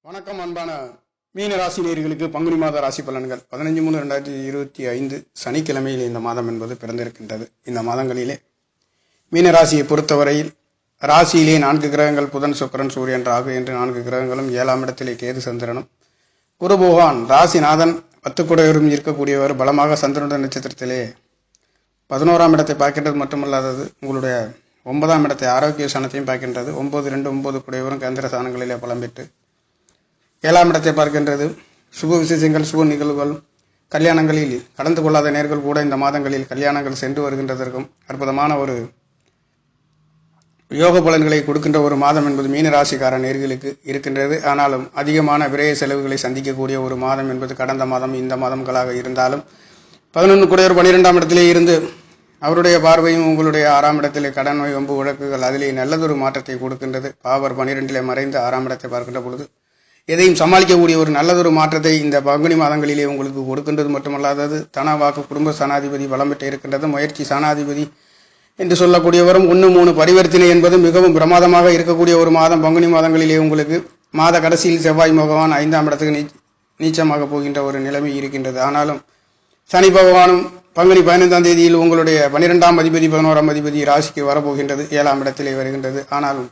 வணக்கம் அன்பான மீன ராசி நேயர்களுக்கு பங்குனி மாத ராசி பலன்கள் 15/3/2025 சனிக்கிழமையில் இந்த மாதம் என்பது பிறந்திருக்கின்றது. இந்த மாதங்களிலே மீன ராசியை பொறுத்தவரையில் ராசியிலே 4 கிரகங்கள் புதன், சுக்கிரன், சூரியன், ராகு என்று 4 கிரகங்களும் 7ஆம் இடத்திலே கேது, சந்திரனும், குரு பகவான் ராசிநாதன் 10 குடையவரும் இருக்கக்கூடியவர் பலமாக சந்திரனுடைய நட்சத்திரத்திலே 11ஆம் இடத்தை பார்க்கின்றது மட்டுமல்லாதது உங்களுடைய 9ஆம் இடத்தை ஆரோக்கிய ஸ்தானத்தையும் பார்க்கின்றது. 9, 2, 9 குடையவரும் கேந்திர ஸ்தானங்களிலே பலம் பெற்று 7ஆம் இடத்தை பார்க்கின்றது. சுப விசேஷங்கள், சுப நிகழ்வுகள், கல்யாணங்களில் கலந்து கொள்ளாத நேர்கள் கூட இந்த மாதங்களில் கல்யாணங்கள் சென்று வருகின்றதற்கும் அற்புதமான ஒரு யோக பலன்களை கொடுக்கின்ற ஒரு மாதம் என்பது மீன ராசிக்கார நேர்களுக்கு இருக்கின்றது. ஆனாலும் அதிகமான விரய செலவுகளை சந்திக்கக்கூடிய ஒரு மாதம் என்பது கடந்த மாதம் இந்த மாதங்களாக இருந்தாலும் 11 குடையவர் 12ஆம் இடத்திலே இருந்து அவருடைய பார்வையும் உங்களுடைய 6ஆம் இடத்திலே கடன் நோய், வம்பு, வழக்குகள் அதிலே நல்லதொரு மாற்றத்தை கொடுக்கின்றது. பாவர் 12இலே மறைந்து 6ஆம் இடத்தை பார்க்கின்ற பொழுது எதையும் சமாளிக்கக்கூடிய ஒரு நல்லதொரு மாற்றத்தை இந்த பங்குனி மாதங்களிலே உங்களுக்கு கொடுக்கின்றது மட்டுமல்லாதது தன வாக்கு குடும்ப சனாதிபதி பலம் பெற்று இருக்கின்றது. முயற்சி சனாதிபதி என்று சொல்லக்கூடியவரும் 1-3 பரிவர்த்தனை என்பது மிகவும் பிரமாதமாக இருக்கக்கூடிய ஒரு மாதம். பங்குனி மாதங்களிலே உங்களுக்கு மாத கடைசியில் செவ்வாய் பகவான் 5ஆம் இடத்துக்கு நீச்சமாக போகின்ற ஒரு நிலைமை இருக்கின்றது. ஆனாலும் சனி பகவானும் பங்குனி 15ஆம் தேதியில் உங்களுடைய 12ஆம் அதிபதி 11ஆம் அதிபதி ராசிக்கு வரப்போகின்றது. 7ஆம் இடத்திலே வருகின்றது. ஆனாலும்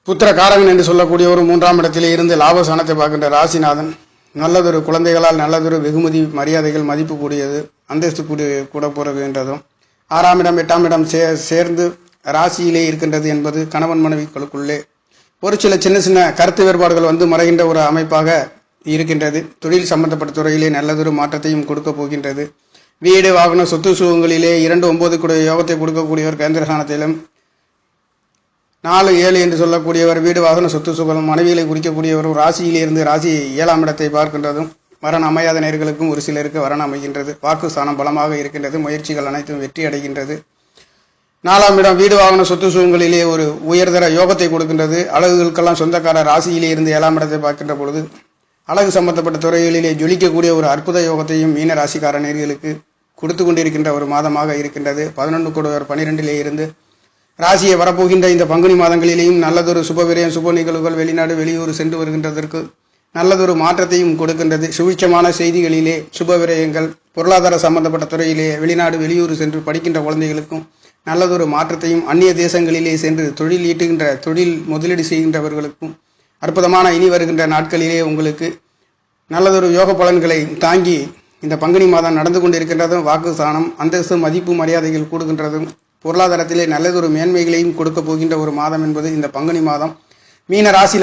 புத்திர காரகன் என்று சொல்லக்கூடிய ஒரு 3ஆம் இடத்திலே இருந்து லாபஸ்தானத்தை பார்க்கின்ற ராசிநாதன் நல்லதொரு குழந்தைகளால் நல்லதொரு வெகுமதி, மரியாதைகள், மதிப்பு கூடியது, அந்தஸ்து கூட போகின்றதும் 6ஆம் இடம் 8ஆம் இடம் சேர்ந்து ராசியிலே இருக்கின்றது என்பது கணவன் மனைவிகளுக்குள்ளே ஒரு சின்ன சின்ன கருத்து வேறுபாடுகள் வந்து மறைகின்ற ஒரு அமைப்பாக இருக்கின்றது. தொழில் சம்பந்தப்பட்ட துறையிலே நல்லதொரு மாற்றத்தையும் கொடுக்க போகின்றது. வீடு, வாகன, சொத்து சுகங்களிலே 2-9 கூட யோகத்தை கொடுக்கக்கூடியவர் கேந்திரஸ்தானத்திலும், 4-7 என்று சொல்லக்கூடியவர் வீடு, வாகன, சொத்து சுகம், மனைவிகளை குறிக்கக்கூடியவர் ராசியிலே இருந்து ராசி 7ஆம் இடத்தை பார்க்கின்றதும் வரன் அமையாத நேர்களுக்கும் ஒரு சிலருக்கு வரன் அமைகின்றது. வாக்கு ஸ்தானம் பலமாக இருக்கின்றது. முயற்சிகள் அனைத்தும் வெற்றி அடைகின்றது. 4ஆம் இடம் வீடு, வாகன, சொத்து சுகங்களிலே ஒரு உயர்தர யோகத்தை கொடுக்கின்றது. அழகுகளுக்கெல்லாம் சொந்தக்கார ராசியிலே இருந்து 7ஆம் இடத்தை பார்க்கின்ற பொழுது அழகு சம்பந்தப்பட்ட துறைகளிலே ஜொலிக்கக்கூடிய ஒரு அற்புத யோகத்தையும் மீன ராசிக்கார நேர்களுக்கு கொடுத்து கொண்டிருக்கின்ற ஒரு மாதமாக இருக்கின்றது. 11 குடையவர் 12இலே இருந்து ராசியை வரப்போகின்ற இந்த பங்குனி மாதங்களிலேயும் நல்லதொரு சுப விரயம், சுப நிகழ்வுகள், வெளிநாடு வெளியூர் சென்று வருகின்றதற்கு நல்லதொரு மாற்றத்தையும் கொடுக்கின்றது. சுவிட்சமான செய்திகளிலே சுப விரயங்கள், பொருளாதார சம்பந்தப்பட்ட துறையிலே வெளிநாடு வெளியூர் சென்று படிக்கின்ற குழந்தைகளுக்கும் நல்லதொரு மாற்றத்தையும், அந்நிய தேசங்களிலே சென்று தொழில் ஈட்டுகின்ற, தொழில் முதலீடு செய்கின்றவர்களுக்கும் அற்புதமான இனி வருகின்ற நாட்களிலே உங்களுக்கு நல்லதொரு யோக பலன்களை தாங்கி இந்த பங்குனி மாதம் நடந்து கொண்டிருக்கின்றதும் வாக்கு ஸ்தானம், அந்தஸ்து, மதிப்பு, மரியாதைகள் கூடுகின்றதும் பொருளாதாரத்திலே நல்லதொரு மேன்மைகளையும் கொடுக்க போகின்ற ஒரு மாதம் என்பது இந்த பங்குனி மாதம். மீன ராசியில்